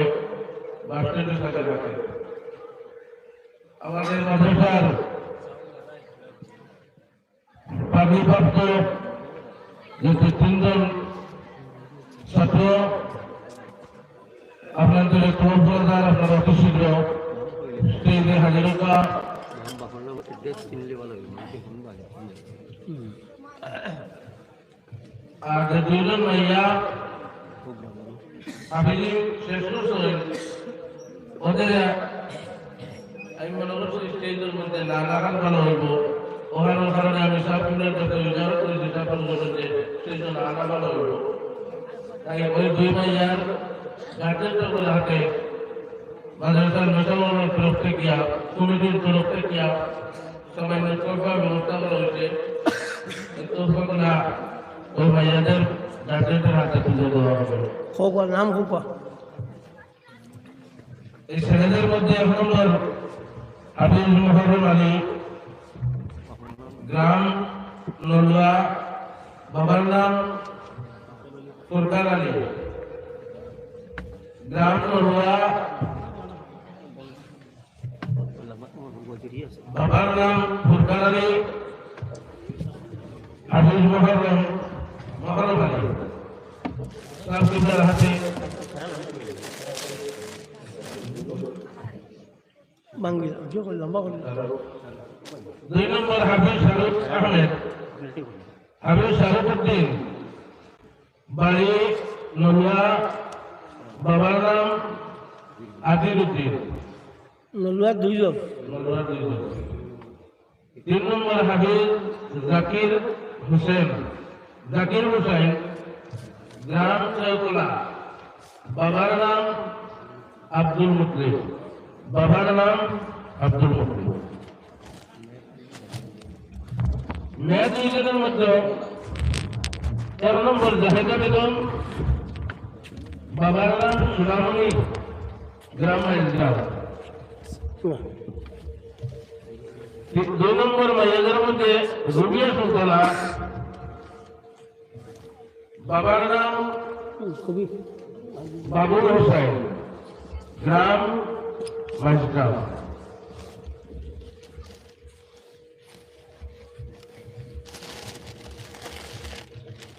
বাসকালী সাহেবের হাতে। আমাদের মাদ্রাসার পাগড়িপ্রাপ্ত যেহেতু 3 জন ছাত্র আপনাদের প্রদান আপনারা অতি শীঘ্র স্টেজে হাজির হোকা। আর যে 2 জন মাইয়া হাফিজি শেষ করছে ওদের আমি মনে করছি স্টেজের মধ্যে না লাগান ভালো হইব। ওখানোর কারণে আমি সাবজেক্টের কাছে উজাড় করেছি সাফল করেছে স্টেজে না আনা ভালো হইব। তাই ওই 2 মাইয়ার গার্জেনদের করে হাতে মাদ্রাসার মেটানোর তরফ থেকে কমিটির তরফ থেকে সামান্য তোফা ব্যবস্থা করা হয়েছে। তোফাগুলা ওই মাইয়াদের গার্জেনদের হাতে তুলে দেওয়া হবে। খোকা নাম খোকা এই ছেলেদের মধ্যে এক নম্বর হাফিজ মোহাম্মদ আলী, গ্রাম নলুয়া, বাবার নাম ফুরকান আলী, গ্রাম নলুয়া, বাবার নাম ফুরকান আলী, হাফিজ মোহাম্মদ আলী সাহেবের হাতে বাঙ্গিলা জিও করলাম বা করলাম। 2 নম্বর হাফিজ শারুফ আহমেদ, হাফিজ শারুফ উদ্দিন, বাড়ি নলুয়া, বাবার নাম আদিল উদ্দিন, নলুয়া 2 জন। নলুয়া 2 জন। 3 নম্বর হাফিজ জাকির হোসেন, জাকির হোসেন, গ্রাম চৌতলা, বাবার নাম আব্দুল মুতলিব, বাবার নাম আব্দুল মুতলিব। মেয়ে 2 জনের মধ্যে 13 নম্বর জাহেদা বেগম, বাবার নাম সুনামণি, গ্রাম মাইজগ্রাম। 2 নম্বর মাইয়াদের মধ্যে রুবিয়া সুলতানা, বাবার নাম কবি বাবুল হোসেন, গ্রাম মাইজগ্রাম।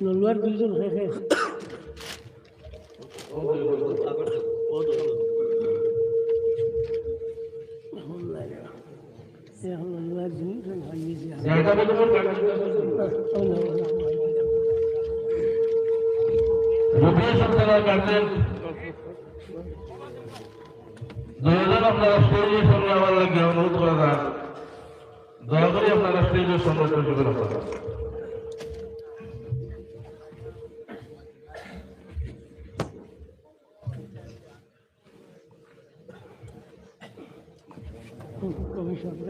নলুয়ার 2 জন হয়ে গেছে। এখন নলুয়ার 2 জন হয়ে গেছে। জাহেদা বেগমের রুবিয়া সুলতানার গার্জেন 2 আপনারা স্টেজের সামনে আমার লাগে অনুরোধ করা যাক, দয়া করে আপনারা স্টেজের সামনে বসে রাখা। কবি শব্দ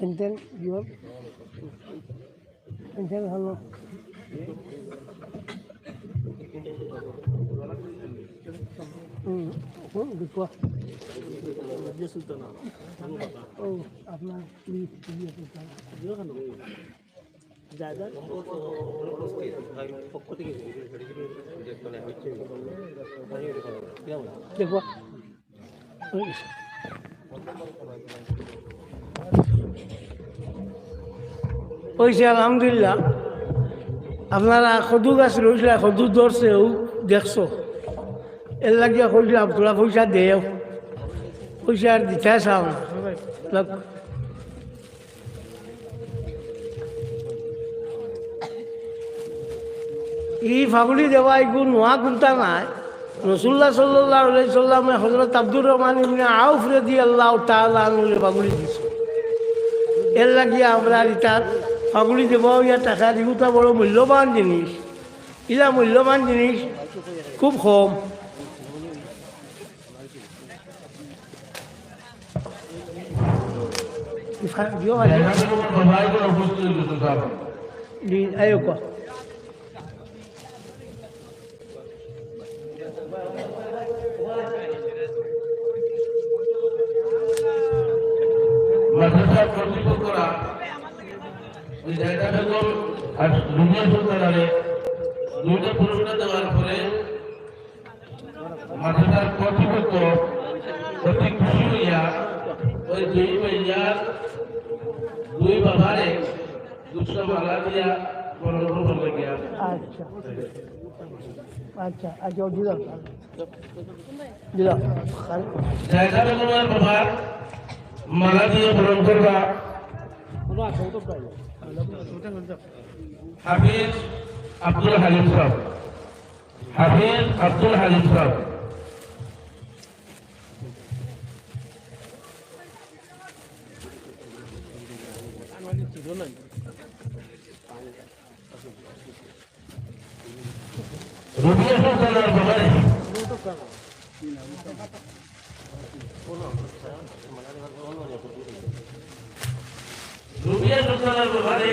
and then your and then hello দেখো ও আপনার প্লিজ দেখো পয়সা আলহামদুলিল্লাহ আপনারা সদু গাছ রয়েছিল সদু ধরছেও দেখছো এর লাগিয়া কইলাম তোরা পয়সা দেও পয়সা আর দিতে চাও না এই ফাগুলি দেওয়া এগুলো নোয়া কোনটা নাই রসুল্লাহ সাল্লাল্লাহু আলাইহি সাল্লামে হযরত আব্দুর রহমান ইবনে আউফ রাদিয়াল্লাহু তাআলা আনহুর ফাগুলি দিছে এর লাগিয়া আমরা এটা ফাগুলি দেব ইয়া টাকা দিগুতা বড় মূল্যবান জিনিস ইলা মূল্যবান জিনিস খুব কম ayo kok মাদ্রাসা কর্তৃপক্ষরা ওই জায়গাটা যখন আর দুনিয়া সরকারে দুইটা পুরস্কার দেওয়ার পরে মাদ্রাসার কর্তৃপক্ষ অতি খুশি হইয়া ওই দুই ভাইয়ার দুই বাবারে দুশো মালা দিয়া বরণ করবে গিয়া আচ্ছা আচ্ছা আচ্ছা দিলাম দিলাম জায়গাটা তোমার বাবার মালা দিয়ে বরণ করবা হাফিজ আব্দুল হালিম সাহেব হাফিজ আব্দুল হালিম সাহেব রুবিয়া সুলতানার বাবারে রুবিয়া সুলতানার বাবারে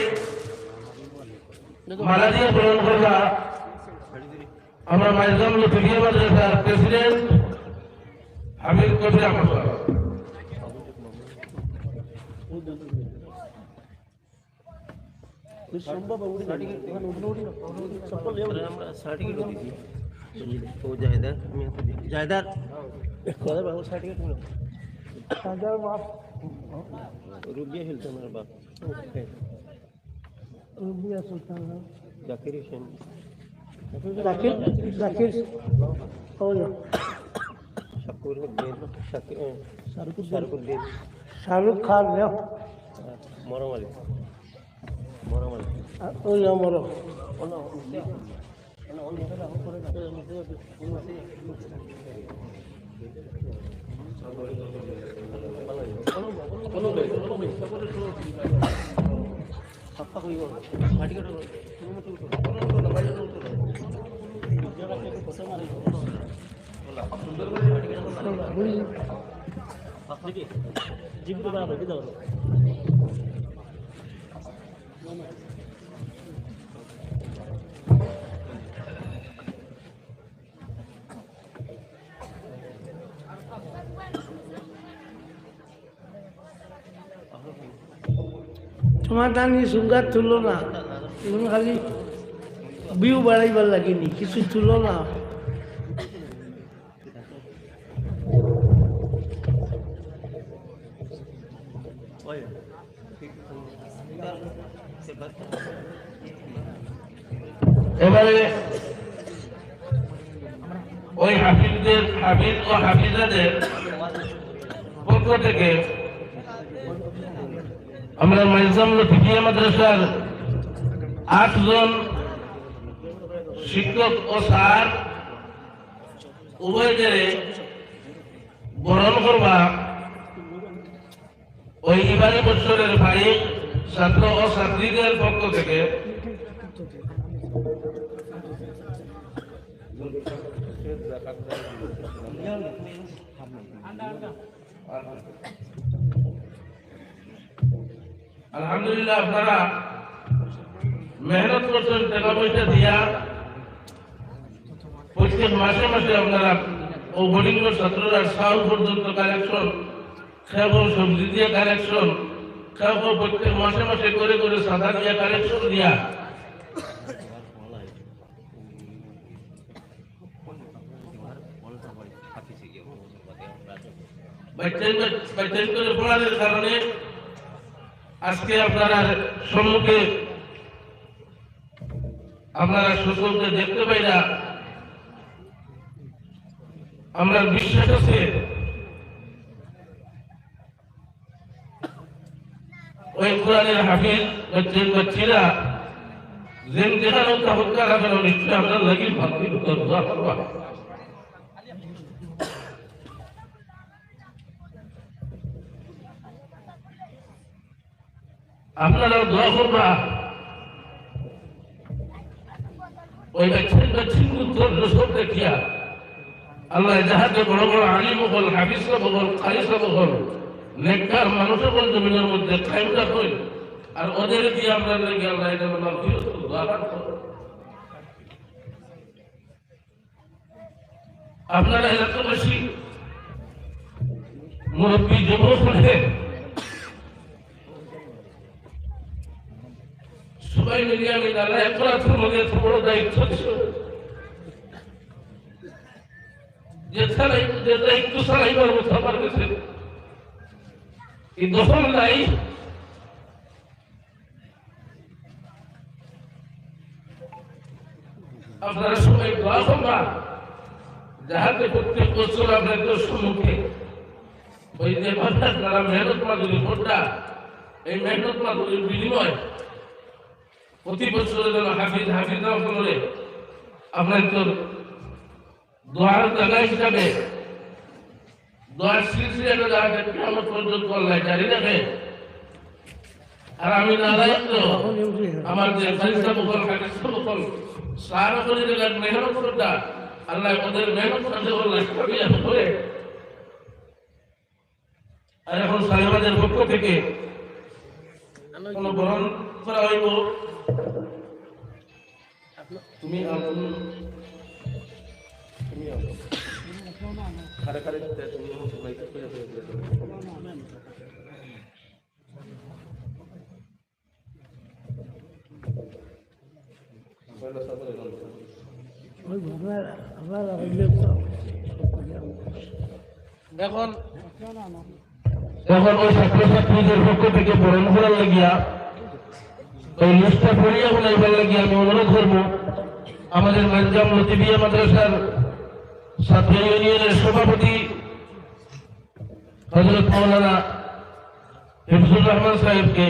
মালা দিয়ে বরণ করবা আমরা মাইজাম লুফিয়া মাদ্রাসার প্রেসিডেন্ট হামিদ কবির আহমদ সাহেব রুবিয়া সুলতান জাকির হোসেন জাকির জাকির শাকুর উদ্দিন শারুকুদ্দিন শাহরুখ খান মরম আলী ওই আমার তোমার দানি সুগার তুলো না তুমি খালি বিউ বাড়াইবার লাগেনি কিছু তুলো না এবারে ওই হাফিজ ও হাফিজাদের পক্ষ থেকে আমরা মাইজাম লুফিয়া মাদ্রাসার 8 জন শিক্ষক ও স্যার উভয়দের বরণ করবা ওই ইবানি বৎসরের ভাই ছাত্র ও ছাত্রীদের পক্ষ থেকে আলহামদুলিল্লাহ আপনারা মেহনত করছেন টাকা পয়সা দিয়া প্রত্যেক মাসে মাসে আপনারা ও বোর্ডিং ছাত্ররা সাউ পর্যন্ত কালেকশন খেবল সবজি দিয়ে কালেকশন কাউকে প্রত্যেক মাসে মাসে করে করে সাদা দিয়া কালেকশন দিয়া বাইচান করে পড়ানোর কারণে আজকে আপনারা সম্মুখে আপনারা সকলকে দেখতে পাই না। আমরা বিশ্বাস আছে ওই কোরআনের হাফিজ বাচ্চারা যেন যেখানে হত্যা রাখেন নিশ্চয় আমরা লাগি ভাবি দোয়া করবা। আপনারা দোয়া করবা ওই বাচ্চা দেখিয়া আল্লাহ যাহাকে বড় বড় আলিম হল হাফিজ হল খালিস হল নেককার মানুষ হল জমিনের মধ্যে কায়েমটা হই আর ওদের দিয়ে আমরা লেগে আল্লাহ এটা আপনারা এলাকাবাসী মুরব্বী যুবক হলে সবাই মিলিয়ে আমি আল্লাহ একরাতের মধ্যে এত বড় দায়িত্ব ছিল যে দায়িত্ব চালাইবার মতো আমার কাছে এই দখল নাই। আপনারা সবাই দোয়া করবা যাহাতে প্রত্যেক বছর আপনাদের সম্মুখে ওই যে আপনারা মেহনত মাদুরি ভোটটা এই মেহনত মাদুরির বিনিময় প্রতি বছরের জন্য হাফিজ করে আপনার তোর দোয়ার জায়গা হিসাবে দোয়ার সিলসিলাটা যাহাতে কিয়ামত পর্যন্ত আল্লাহ জারি রাখে। আর আমি নারায়ণ আমার যে ফারিস্তা বকল হাদিসা বকল সারা করে দিলেন মেহনত করতা আল্লাহ ওদের মেহনত করতে বললেন কামিয়াব করে। আর এখন সাহেবাদের পক্ষ থেকে কোন গ্রহণ করা হইব তুমি খারে খারে তুমি মাইক করে এখন ওই ছাত্রছাত্রীদের পক্ষ থেকে বরণ করার লাগিয়া ওই লিস্টটা পড়িয়া বলাইবার লাগিয়া আমি অনুরোধ করবো আমাদের মানজাম লতিবিয়া মাদ্রাসার ছাত্র ইউনিয়নের সভাপতি হযরত মাওলানা হিফজুর রহমান সাহেবকে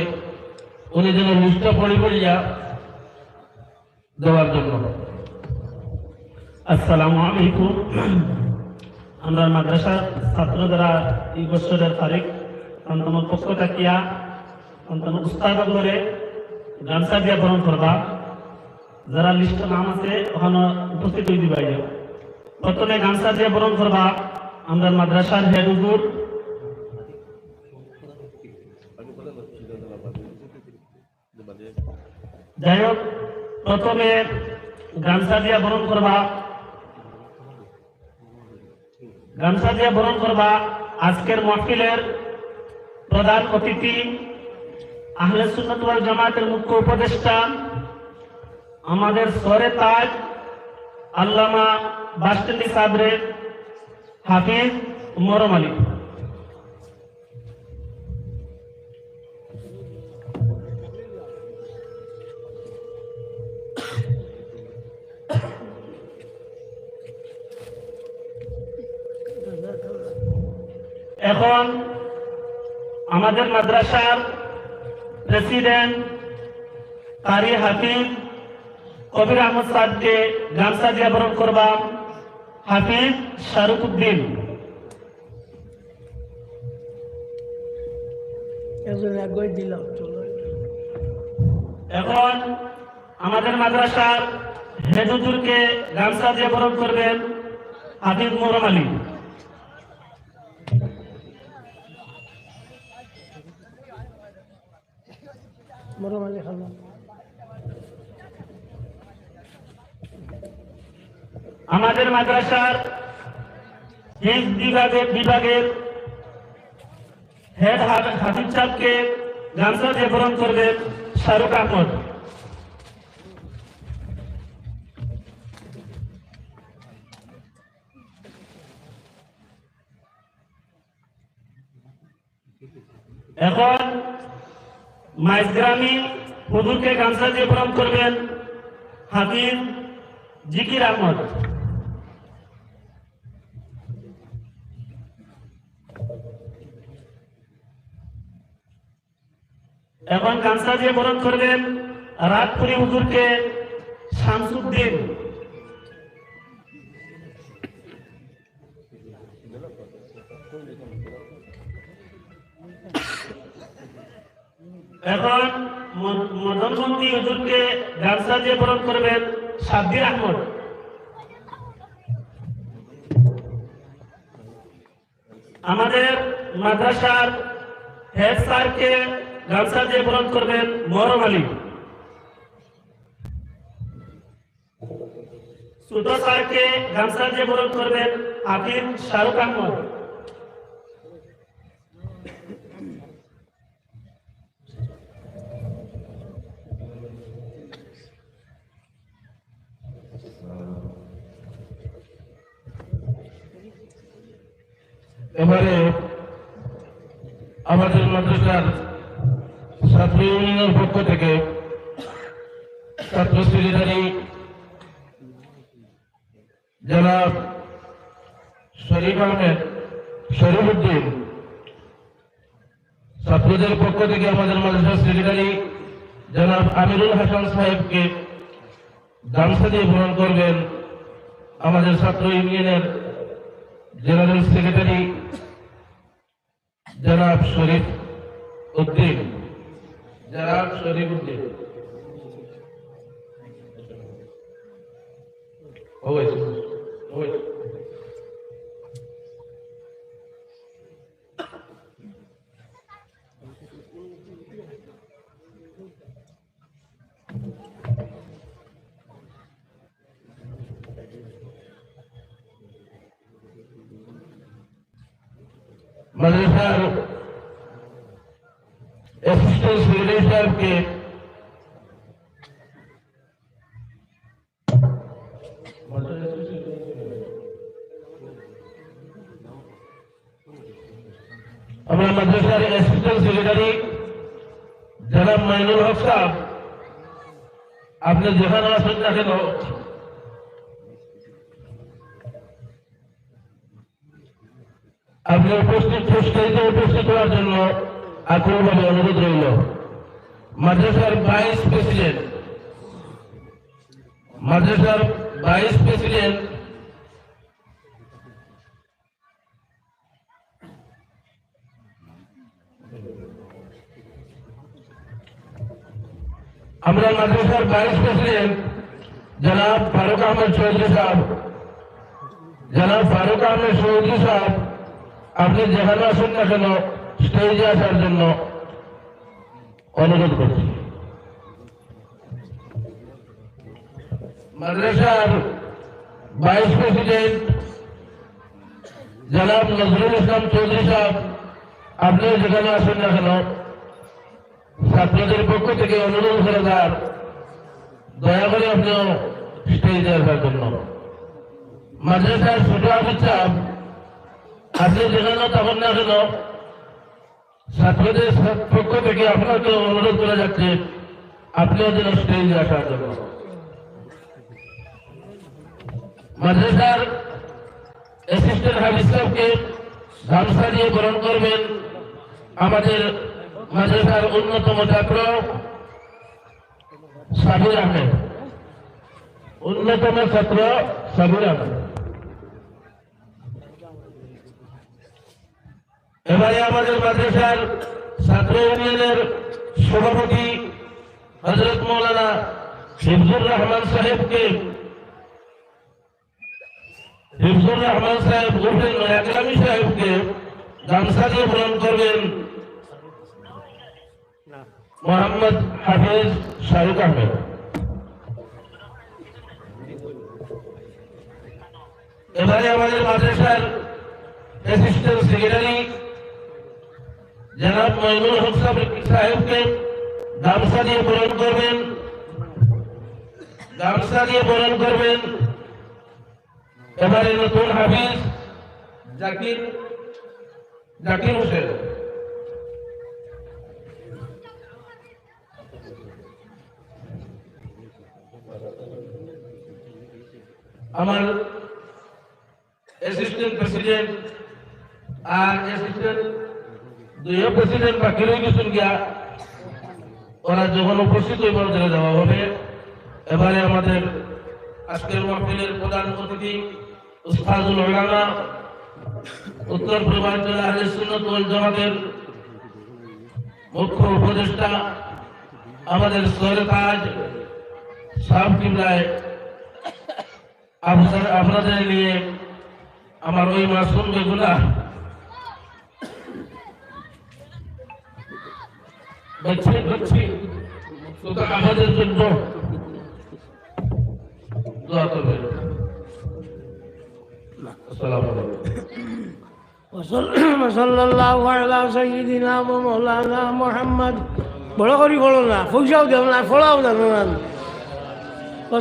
উনি যেন লিস্টটা পড়িয়া দেওয়ার জন্য। আসসালামু আলাইকুম। আমরা মাদ্রাসার ছাত্র যারা এই বছরের তারিখ অন্তর পক্ষ থাকিয়া অন্তর উস্তাদ করে গামছা দিয়া বরণ করবা যারা লিস্ট নাম আছে ওখানে উপস্থিত হয়ে দিবা। প্রথমে গামছা দিয়ে বরণ করবা আমরা মাদ্রাসার হেড হুজুর যাই হোক প্রথমে গামছা দিয়ে বরণ করবা আজকের মাহফিলের প্রধান অতিথি আহলে সুন্নাত ওয়াল জামাতের মুখ্য উপদেষ্টা আমাদের সরে তাজ আল্লামা বাসটুলি সাবরে হাফিজ মরম আলী। এখন আমাদের মাদ্রাসার প্রেসিডেন্ট কারি হাফিজ কবির আহমদ সাহেবকে গামছা দিয়ে বরণ করবা হাফিজ শাহরুখ উদ্দিন। এখন আমাদের মাদ্রাসার হেড হুজুরকে গামছা দিয়ে বরণ করবেন হাফিজ মরম আলী। আমাদের মাদ্রাসার বিভাগের হেড হাফিজ সাহেবকে গামছা দিয়ে বরণ করবেন শাহরুখ আহমদ। এখন মাইজগ্রামী হুজুরকে গামছা দিয়ে বরণ করবেন হাফিজ জিকির আহমদ। এখন গামছা দিয়ে বরণ করবেন রাতপুরি হুজুরকে শামসুদ্দিন। এখন মদনবন্দি হুজুরকে গামছা দিয়ে বরণ করবেন সাব্বির আহমদ। আমাদের মাদ্রাসার হেড স্যারকে গামছা দিয়ে বরণ করবেন মহরম আলী। ছোট স্যারকে গামছা দিয়ে বরণ করবেন হাফিজ শাহরুখ আহমদ। এবারে আমাদের মাদ্রাসার ছাত্র ইউনিয়নের পক্ষ থেকে ছাত্র সেক্রেটারি জনাব শরীফ আহমেদ শরীফউদ্দিন, ছাত্রদের পক্ষ থেকে আমাদের মাদ্রাসার সেক্রেটারি জনাব আমিরুল হাসান সাহেবকে গামছা দিয়ে বরণ করবেন আমাদের ছাত্র ইউনিয়নের জেনারেল সেক্রেটারি জনাব শরীফ উদ্দিন। মাদ্রাসার অ্যাসিস্ট্যান্ট সেক্রেটারি সাহেবকে আমরা মাদ্রাসার অ্যাসিস্ট্যান্ট সেক্রেটারি জনাব মাইনুল হক সাহেব, আপনি যেখানে আছেন না কেন আপনি উপস্থিত হওয়ার জন্য আগ্রহভাবে অনুরোধ রইল। মাদ্রাসার ভাইস প্রেসিডেন্ট আমরা মাদ্রাসার ভাইস প্রেসিডেন্ট জনাব ফারুক আহমেদ চৌধুরী সাহেব, আপনি যেখানে আসেন না কেন স্টেজে আসার জন্য অনুরোধ করছি। মাদ্রাসার ভাইস প্রেসিডেন্ট জনাব নজরুল ইসলাম চৌধুরী সাহেব, আপনি যেখানে আসেন না কেন ছাত্রদের পক্ষ থেকে অনুরোধ করে দেন দয়া করে আপনিও স্টেজে আসার জন্য। মাদ্রাসার ছোট হাফিজ সাহেব, আপনি যেখানে তখন না কেন ছাত্রদের পক্ষ থেকে আপনাকে অনুরোধ করা যাচ্ছে আপনিও যেন স্টেজে আসার জন্য। মাদ্রাসার অ্যাসিস্ট্যান্ট হাফিজ সাহেবকে গামছা দিয়ে বরণ করবেন আমাদের মাদ্রাসার অন্যতম ছাত্র সাবির আহমেদ। এবারে আমাদের মাদ্রাসার ছাত্র ইউনিয়নের সভাপতি হযরত মাওলানা হিফজুর রহমান সাহেব উর্ফে নয়াগ্রামী সাহেবকে গামছা দিয়ে বরণ করবেন মোহাম্মদ হাফিজ শাহরুখ আহমেদ। এবারে আমাদের মাদ্রাসার অ্যাসিস্ট্যান্ট সেক্রেটারি জনাব মইনুল হক সাহেবকে গামছা দিয়ে বরণ করবেন, গামছা দিয়ে বরণ করবেন। এবারে নতুন হাফিজ জাকির হোসেন। আমার অ্যাসিস্ট্যান্ট প্রেসিডেন্ট আর অ্যাসিস্ট্যান্ট দুইও প্রেসিডেন্ট বাকি রয়ে গেছেন গিয়া, ওরা যখন উপস্থিত হইব চলে যাওয়া হবে। এবারে আমাদের আজকের মাহফিলের প্রধান অতিথি উস্তাদুল উলামা, উত্তর পূর্বাঞ্চল আহলে সুন্নাত ওয়াল জামাতের মুখ্য উপদেষ্টা, আমাদের সরে তাজ সাহেব কিবলায় আপনাদের নিয়ে আমার ওই মাসুম বেগুনা বচ্ছি সুতরাং আমাদের জন্য দোয়া করবেন। আসসালামু আলাইকুম। সাল্লাল্লাহু আলা সাইয়্যিদিনা ওয়া মাওলানা মুহাম্মদ। বড় করি বলো না, পয়সাও দেব না, ফলাও জানো না।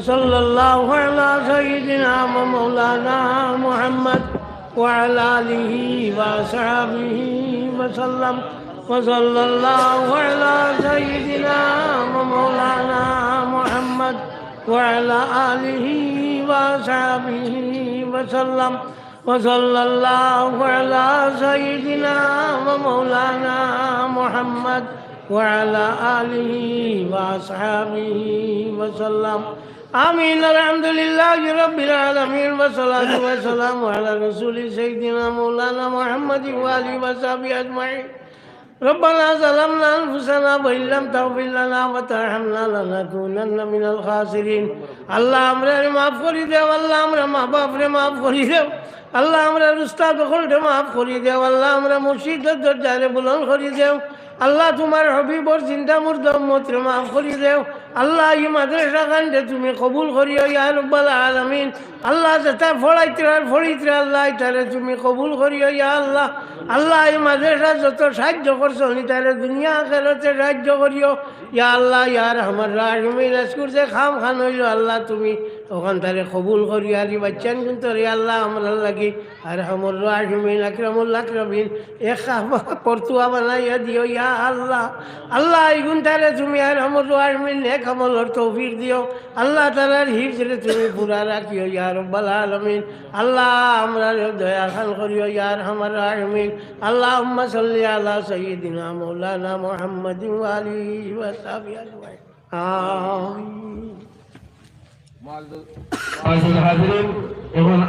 সাল্লাল্লাহু আলা সাইয়্যিদিনা ওয়া মাওলানা মুহাম্মদ ওয়া আলা আলিহি ওয়া সাহবিহি ওয়া সাল্লাম। সাল্লাল্লাহু আলা সাইয়্যিদিনা ওয়া মাওলানা মুহাম্মদ ওয়া আলা আলিহি ওয়া সাহবিহি ওয়া সাল্লাম। وصلى الله على سيدنا ومولانا محمد وعلى آله وأصحابه وسلم آمين. الحمد لله رب العالمين والصلاة والسلام على رسول سيدنا مولانا محمد وآله وصحبه أجمعين. ربنا ظلمنا أنفسنا وإن لم تغفر لنا وترحمنا لنكونن من الخاسرين. আল্লাহ আমরা মাফ করে দেও, আল্লাহ আমরা মা বাপরে মাফ করে দেও, আল্লাহ আমরা উস্তাদ সকলকে মাফ করে দেও, আল্লাহ আমরা মুর্শিদের দরজারে বুলন্দ করে দেও, আল্লাহ তোমার হবিবর চিন্তা মুর্দ উম্মতরে মাফ করে দেও, আল্লাহ এই মাদ্রাসা খানকে তুমি কবুল করিও ইয়া রাব্বাল আলামিন। আল্লাহ যেটা ফড়িত্রে আল্লাহ তারে তুমি কবুল করিও ইয়া আল্লাহ। আল্লাহ এই মাদ্রাসা যত সাহায্য করছো তারে দুনিয়া আখিরাতে সাহায্য করিও ইয়া আল্লাহ। ইয়া রহমান রাহিমিন আজকুর যে খাম খান হইল আল্লাহ তুমি ওখান তারে কবুল করিও। আর বাচ্চান কিন্তু রে আল্লাহ আমরা লাগি আর রহমান রাহিমিন আকরামুল আকরামিন এক পরতুয়া বানাইয়া দিও ইয়া আল্লাহ। আল্লাহ এইগুন তারে তুমি আর রহমান রাহিমিন এক আমলের তৌফিক দিও আল্লাহ। তারার হিফজরে তুমি পুরা রাখিও ইয়া রাব্বাল আলামিন। আল্লাহ আমরা দয়া খান করিও ইয়া রহমান রাহিমিন। আল্লাহুম্মা সাল্লি আলা সাইয়্যিদিনা মাওলানা মুহাম্মাদিন ওয়া আলিহি ওয়া সাহবিহি আজমাইন। আমিন। হাজিরিন, এখন